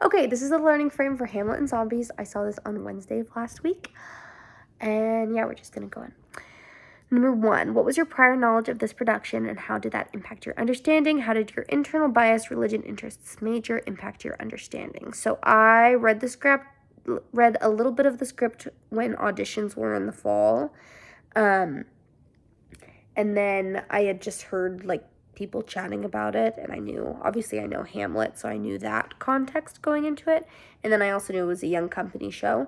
Okay, this is a learning frame for Hamlet and Zombies. I saw this on Wednesday of last week. And yeah, we're just going to go in. Number 1, what was your prior knowledge of this production and how did that impact your understanding? How did your internal bias, religion, interests, major impact your understanding? So I read a little bit of the script when auditions were in the fall. And then I had just heard like people chatting about it, and I know Hamlet, so I knew that context going into it. And then I also knew it was a young company show.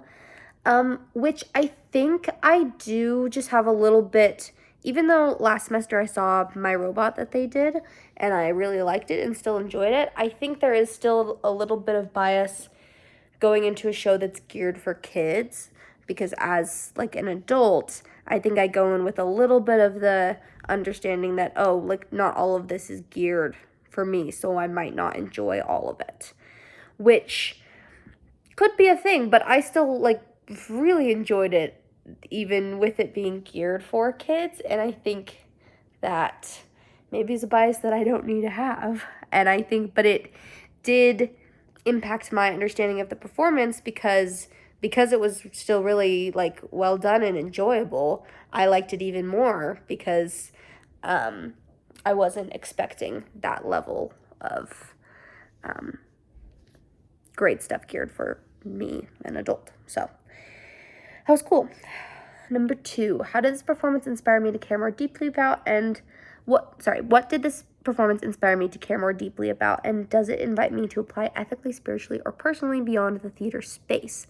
Which I think I do just have a little bit, even though last semester I saw My Robot that they did, and I really liked it and still enjoyed it, I think there is still a little bit of bias going into a show that's geared for kids, because as, like, an adult, I think I go in with a little bit of the understanding that, oh, like, not all of this is geared for me, so I might not enjoy all of it, which could be a thing, but I still, like, really enjoyed it, even with it being geared for kids, and I think that maybe it's a bias that I don't need to have, but it did impact my understanding of the performance because it was still really, like, well done and enjoyable. I liked it even more because I wasn't expecting that level of great stuff geared for me, an adult. So that was cool. Number 2, how did this performance inspire me to care more deeply about, and what did this performance inspire me to care more deeply about, and does it invite me to apply ethically, spiritually, or personally beyond the theater space?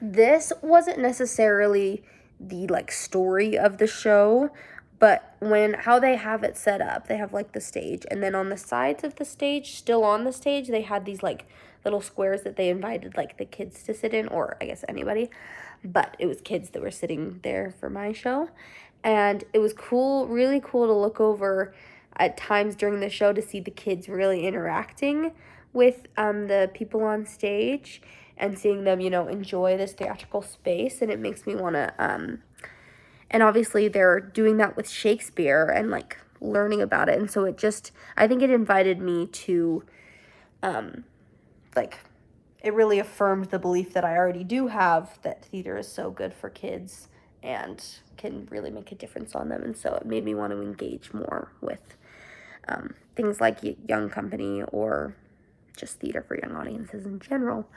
This wasn't necessarily the, like, story of the show, but how they have it set up, they have, like, the stage, and then on the sides of the stage, still on the stage, they had these, like, little squares that they invited, like, the kids to sit in, or I guess anybody, but it was kids that were sitting there for my show, and it was cool, really cool to look over at times during the show to see the kids really interacting with the people on stage and seeing them, enjoy this theatrical space, and it makes me want to, and obviously they're doing that with Shakespeare and, like, learning about it, and so I think it invited me to, like, it really affirmed the belief that I already do have, that theater is so good for kids and can really make a difference on them, and so it made me want to engage more with things like Young Company or just theater for young audiences in general.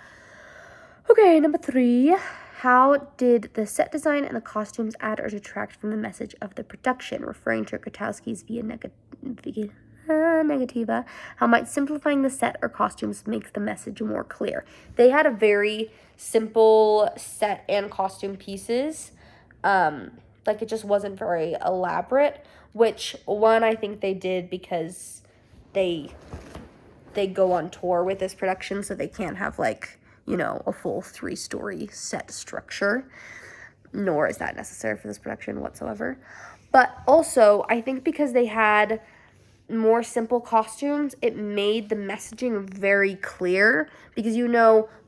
Okay, number 3, how did the set design and the costumes add or detract from the message of the production? Referring to Grotowski's Via Negativa, how might simplifying the set or costumes make the message more clear? They had a very simple set and costume pieces. Like, it just wasn't very elaborate, which one I think they did because they go on tour with this production, so they can't have, like, a full 3-story set structure, nor is that necessary for this production whatsoever. But also, I think because they had more simple costumes, it made the messaging very clear, because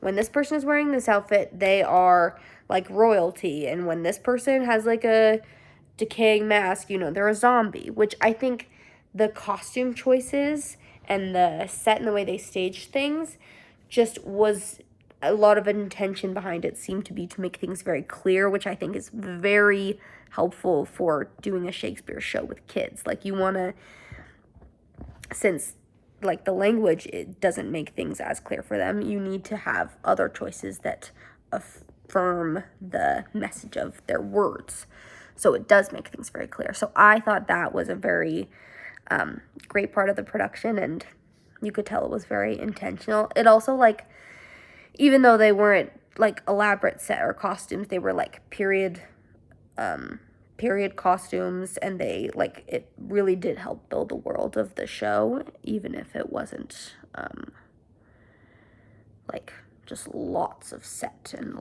when this person is wearing this outfit, they are, like, royalty, and when this person has, like, a decaying mask, they're a zombie, which I think the costume choices and the set and the way they staged things just was a lot of intention behind it, seemed to be to make things very clear, which I think is very helpful for doing a Shakespeare show with kids. Like, you want to, since, like, the language, it doesn't make things as clear for them, you need to have other choices that affirm the message of their words. So it does make things very clear. So I thought that was a very great part of the production, and you could tell it was very intentional. It also, like, even though they weren't, like, elaborate set or costumes, they were, like, period costumes, and they, like, it really did help build the world of the show, even if it wasn't, like, just lots of set and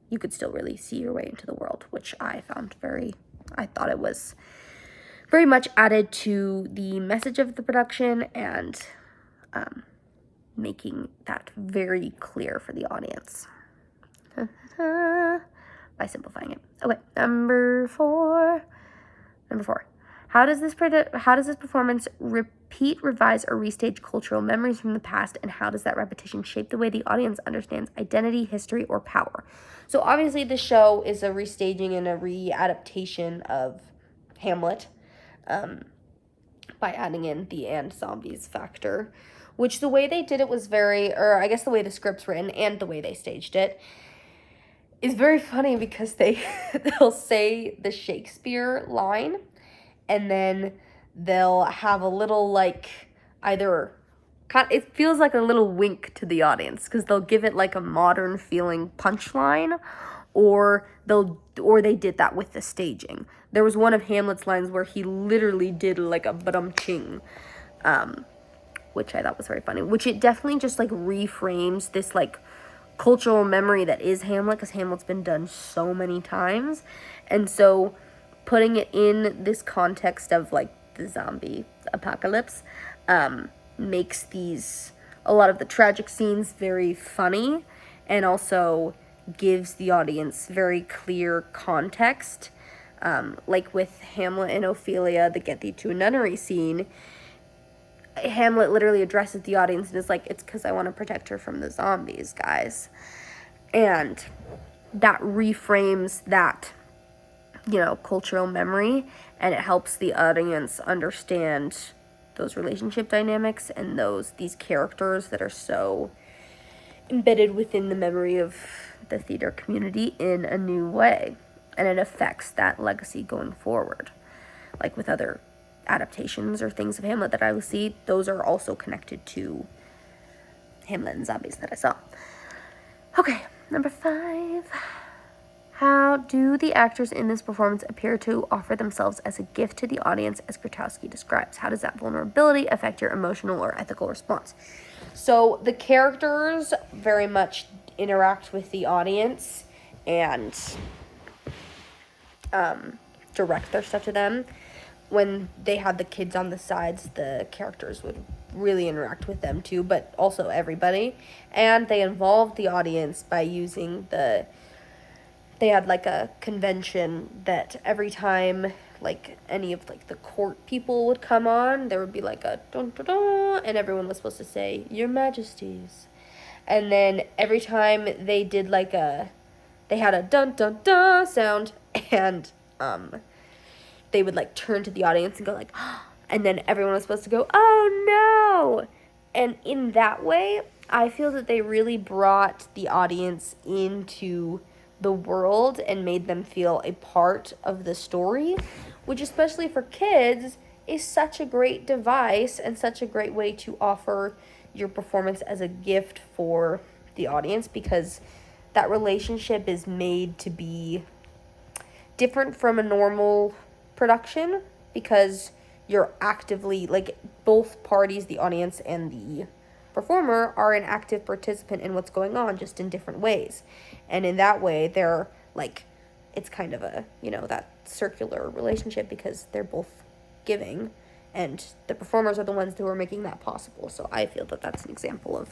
you could still really see your way into the world, which I thought it was very much added to the message of the production and making that very clear for the audience by simplifying it. Okay, number 4. How does this performance repeat, revise, or restage cultural memories from the past, and how does that repetition shape the way the audience understands identity, history, or power? So obviously the show is a restaging and a readaptation of Hamlet, by adding in the and zombies factor, which the way they did it was or I guess the way the script's written and the way they staged it is very funny, because they'll say the Shakespeare line, and then they'll have a little, like, it feels like a little wink to the audience, because they'll give it like a modern feeling punchline, or they did that with the staging. There was one of Hamlet's lines where he literally did like a ba-dum-ching, which I thought was very funny, which it definitely just like reframes this like cultural memory that is Hamlet, because Hamlet's been done so many times. And so putting it in this context of like the zombie apocalypse makes a lot of the tragic scenes very funny, and also gives the audience very clear context. Like with Hamlet and Ophelia, the Get Thee to a Nunnery scene, Hamlet literally addresses the audience and is like, it's because I want to protect her from the zombies, guys. And that reframes that, cultural memory, and it helps the audience understand those relationship dynamics and these characters that are so embedded within the memory of the theater community in a new way. And it affects that legacy going forward. Like with other adaptations or things of Hamlet that I will see, those are also connected to Hamlet and zombies that I saw. Okay, number 5. How do the actors in this performance appear to offer themselves as a gift to the audience, as Grotowski describes? How does that vulnerability affect your emotional or ethical response? So the characters very much interact with the audience and direct their stuff to them. When they had the kids on the sides, the characters would really interact with them too, but also everybody. And they involved the audience by using they had like a convention that every time like any of like the court people would come on, there would be like a dun dun dun, and everyone was supposed to say, "Your Majesties." And then every time they did they had a dun dun dun sound, and they would like turn to the audience and go like, and then everyone was supposed to go, "Oh no!" And in that way, I feel that they really brought the audience into the world and made them feel a part of the story, which especially for kids is such a great device and such a great way to offer your performance as a gift for the audience, because that relationship is made to be different from a normal production, because you're actively, like, both parties, the audience and the performer, are an active participant in what's going on, just in different ways. And in that way, they're like, it's kind of a, that circular relationship, because they're both giving, and the performers are the ones who are making that possible. So I feel that that's an example of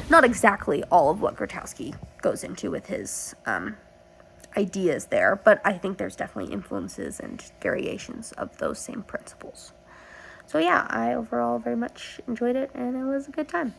not exactly all of what Grotowski goes into with his ideas there, but I think there's definitely influences and variations of those same principles. So yeah, I overall very much enjoyed it, and it was a good time.